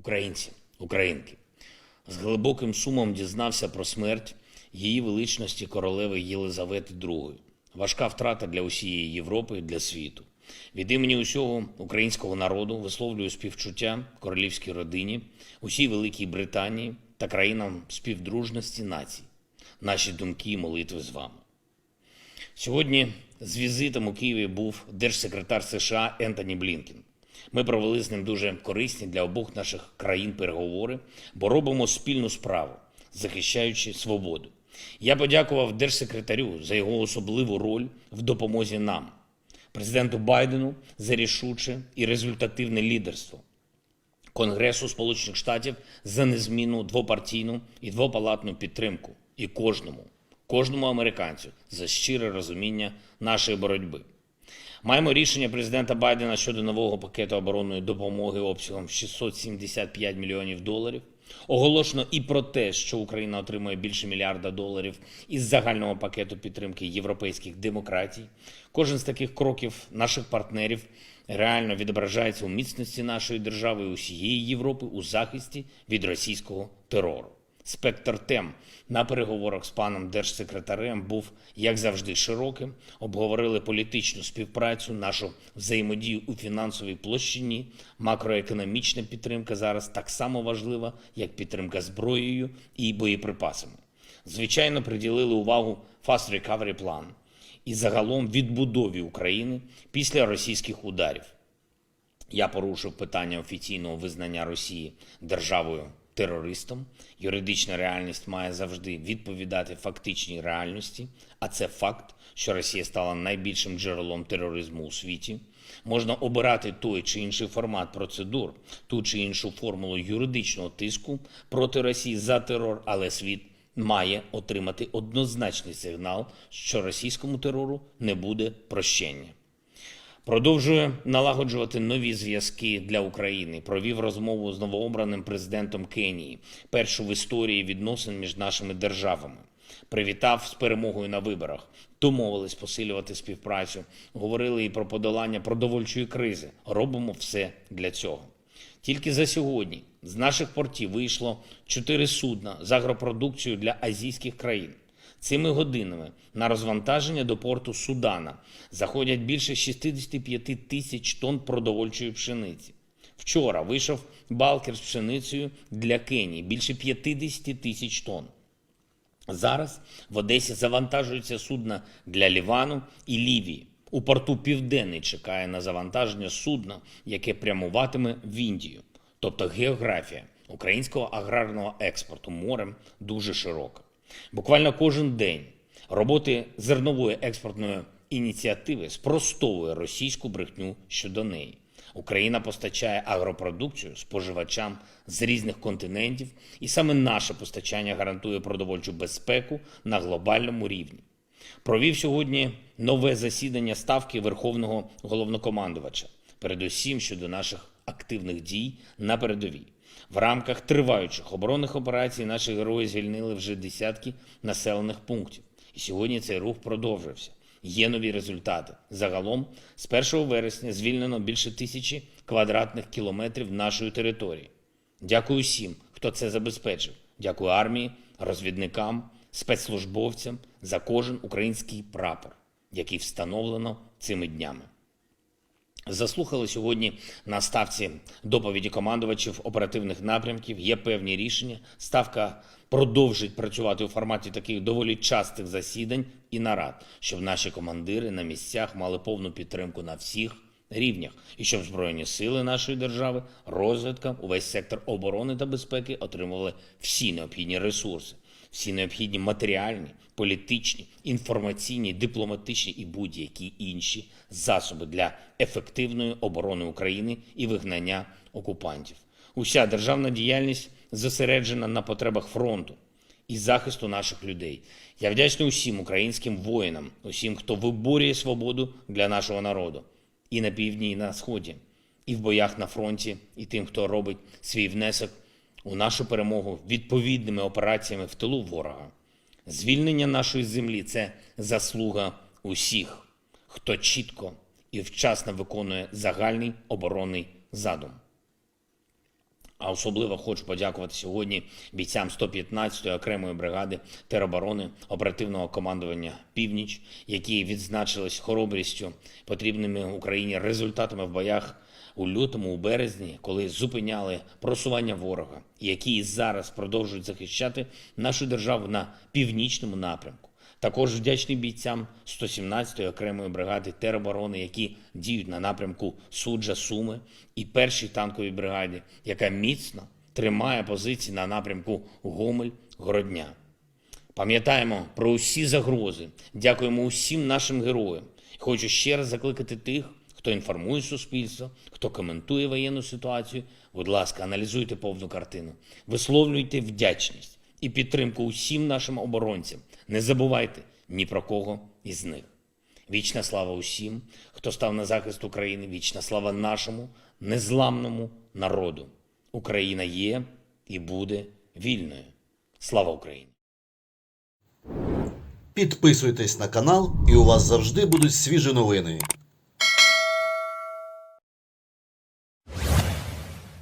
Українці, українки, з глибоким сумом дізнався про смерть її величності королеви Єлизавети II. Важка втрата для усієї Європи і для світу. Від імені усього українського народу висловлюю співчуття королівській родині, усій Великій Британії та країнам співдружності націй. Наші думки і молитви з вами. Сьогодні з візитом у Києві був держсекретар США Ентоні Блінкен. Ми провели з ним дуже корисні для обох наших країн переговори, бо робимо спільну справу, захищаючи свободу. Я подякував держсекретарю за його особливу роль в допомозі нам, президенту Байдену за рішуче і результативне лідерство, Конгресу Сполучених Штатів за незмінну двопартійну і двопалатну підтримку і кожному американцю за щире розуміння нашої боротьби. Маємо рішення президента Байдена щодо нового пакету оборонної допомоги обсягом 675 мільйонів доларів. Оголошено і про те, що Україна отримує більше $1 мільярда із загального пакету підтримки європейських демократій. Кожен з таких кроків наших партнерів реально відображається у міцності нашої держави і усієї Європи у захисті від російського терору. Спектр тем на переговорах з паном держсекретарем був, як завжди, широким. Обговорили політичну співпрацю, нашу взаємодію у фінансовій площині. Макроекономічна підтримка зараз так само важлива, як підтримка зброєю і боєприпасами. Звичайно, приділили увагу Fast Recovery Plan і загалом відбудові України після російських ударів. Я порушив питання офіційного визнання Росії державою-терористом. Юридична реальність має завжди відповідати фактичній реальності, а це факт, що Росія стала найбільшим джерелом тероризму у світі. Можна обирати той чи інший формат процедур, ту чи іншу формулу юридичного тиску проти Росії за терор, але світ має отримати однозначний сигнал, що російському терору не буде прощення. Продовжує налагоджувати нові зв'язки для України. Провів розмову з новообраним президентом Кенії, першу в історії відносин між нашими державами. Привітав з перемогою на виборах. Домовились посилювати співпрацю. Говорили і про подолання продовольчої кризи. Робимо все для цього. Тільки за сьогодні з наших портів вийшло 4 судна з агропродукцією для азійських країн. Цими годинами на розвантаження до порту Судана заходять більше 65 тисяч тонн продовольчої пшениці. Вчора вийшов балкер з пшеницею для Кенії – більше 50 тисяч тонн. Зараз в Одесі завантажуються судна для Лівану і Лівії. У порту Південний чекає на завантаження судна, яке прямуватиме в Індію. Тобто географія українського аграрного експорту морем дуже широка. Буквально кожен день роботи зернової експортної ініціативи спростовує російську брехню щодо неї. Україна постачає агропродукцію споживачам з різних континентів, і саме наше постачання гарантує продовольчу безпеку на глобальному рівні. Провів сьогодні нове засідання Ставки Верховного Головнокомандувача, передусім щодо наших активних дій на передовій. В рамках триваючих оборонних операцій наші герої звільнили вже десятки населених пунктів. І сьогодні цей рух продовжився. Є нові результати. Загалом з 1 вересня звільнено більше 1000 квадратних кілометрів нашої території. Дякую всім, хто це забезпечив. Дякую армії, розвідникам, спецслужбовцям за кожен український прапор, який встановлено цими днями. Заслухали сьогодні на Ставці доповіді командувачів оперативних напрямків. Є певні рішення. Ставка продовжить працювати у форматі таких доволі частих засідань і нарад, щоб наші командири на місцях мали повну підтримку на всіх рівнях. І щоб Збройні сили нашої держави, розвідка, увесь сектор оборони та безпеки отримували всі необхідні ресурси, всі необхідні матеріальні, політичні, інформаційні, дипломатичні і будь-які інші засоби для ефективної оборони України і вигнання окупантів. Уся державна діяльність зосереджена на потребах фронту і захисту наших людей. Я вдячний усім українським воїнам, усім, хто виборює свободу для нашого народу. І на півдні, і на сході, і в боях на фронті, і тим, хто робить свій внесок у нашу перемогу відповідними операціями в тилу ворога. Звільнення нашої землі – це заслуга усіх, хто чітко і вчасно виконує загальний оборонний задум. А особливо хочу подякувати сьогодні бійцям 115-ї окремої бригади тероборони оперативного командування «Північ», які відзначились хоробрістю, потрібними Україні результатами в боях у лютому, у березні, коли зупиняли просування ворога, і які і зараз продовжують захищати нашу державу на північному напрямку. Також вдячний бійцям 117-ї окремої бригади тероборони, які діють на напрямку Суджа-Суми, і першій танковій бригаді, яка міцно тримає позиції на напрямку Гомель-Городня. Пам'ятаємо про усі загрози, дякуємо усім нашим героям. Хочу ще раз закликати тих, хто інформує суспільство, хто коментує воєнну ситуацію. Будь ласка, аналізуйте повну картину, висловлюйте вдячність і підтримку усім нашим оборонцям. Не забувайте ні про кого із них. Вічна слава усім, хто став на захист України, вічна слава нашому незламному народу. Україна є і буде вільною. Слава Україні! Підписуйтесь на канал, і у вас завжди будуть свіжі новини.